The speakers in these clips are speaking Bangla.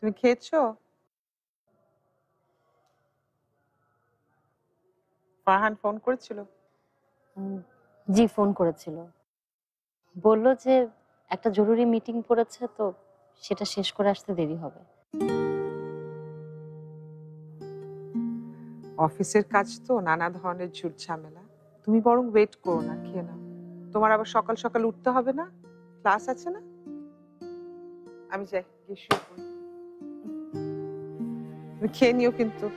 তুমি খেয়েছো? ফারহান ফোন করেছিল? জি, ফোন করেছিল। বলল যে একটা জরুরি মিটিং পড়েছে, তো সেটা শেষ করে আসতে দেরি হবে। অফিসের কাজ তো নানা ধরনের ঝুট ঝামেলা। তুমি বরং ওয়েট করো না, খেয়ে নাও। তোমার আবার সকাল সকাল উঠতে হবে না, ক্লাস আছে না? আমি যাই, গিয়ে শুয়ে পড়ি। তুমি খেয়ে নিও কিন্তু।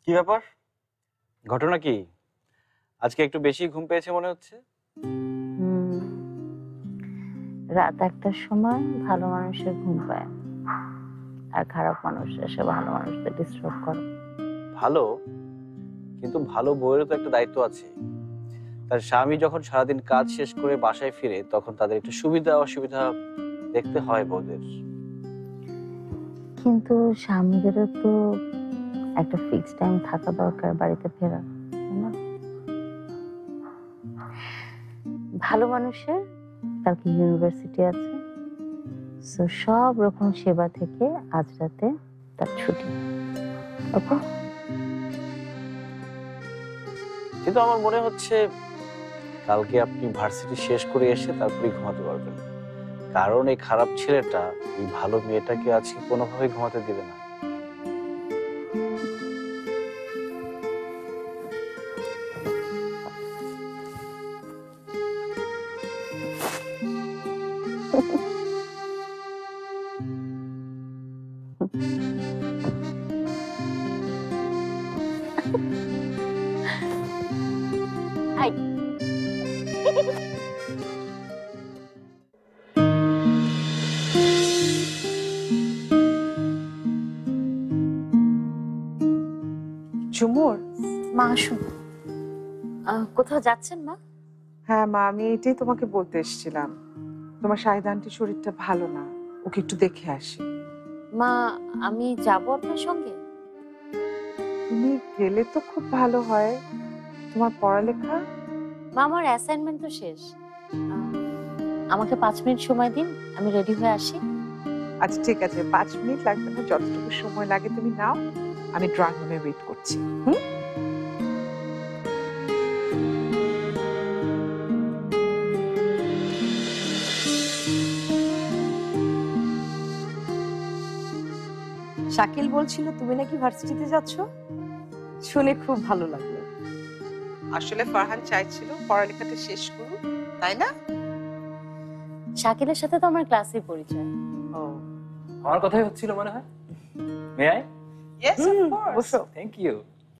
কি ব্যাপার? ঘটনা কি? আজকে একটু বেশি ঘুম পেয়েছে মনে হচ্ছে। রাত 1টার সময় ভালো মানুষের ঘুম পায়, আর খারাপ মানুষ এসে ভালো মানুষদের ডিস্টার্ব করে। ভালো, কিন্তু ভালো বউয়েরও তো একটা দায়িত্ব আছে। তার স্বামী যখন সারাদিন কাজ শেষ করে বাসায় ফিরে, তখন তাদের একটু সুবিধা অসুবিধা দেখতে হয় বউদের। কিন্তু স্বামীদেরও তো একটা ফিক্সড টাইম থাকা দরকার বাড়িতে ফেরা, তাই না? ভালো মানুষের কালকে ইউনিভার্সিটি আছে, সো সব রকম সেবা থেকে আজ রাতে তার ছুটি। ওকে? কিন্তু আমার মনে হচ্ছে কালকে আপনি ভার্সিটি শেষ করে এসে তারপরে ঘুমাতে পারবেন, কারণ এই খারাপ ছেলেটা এই ভালো মেয়েটাকে আজকে কোনোভাবেই ঘুমাতে দিবে না। হাই। ঝুমুর। মা আসুন। কোথাও যাচ্ছেন মা? হ্যাঁ মা, আমি এটাই তোমাকে বলতে এসেছিলাম। তোমার শাহিদ আন্টির শরীরটা ভালো না, ওকে একটু দেখে আসি। মা, আমি যাব আপনার সঙ্গে। তুমি গেলে তো খুব ভালো হয়। তোমার পড়ালেখা? মা, আমার অ্যাসাইনমেন্ট তো শেষ। আমাকে 5 মিনিট সময় দিন, আমি রেডি হয়ে আসি। আচ্ছা ঠিক আছে, 5 মিনিট লাগবে না, যতটুকু সময় লাগে তুমি নাও। আমি ড্রয়িং রুমে ওয়েট করছি। শাকিল বলছিল তুমি নাকি ভার্সিটিতে যাচ্ছ, শুনে খুব ভালো লাগলো। আসলে ফারহান চাইছিল পড়ালেখাটা শেষ করুক, তাই না? শাকিলের সাথে তো আমার ক্লাসে পরিচয়। ও আমার কথাই হচ্ছিল মনে হয়। May I? Yes of course. বসো। Thank you.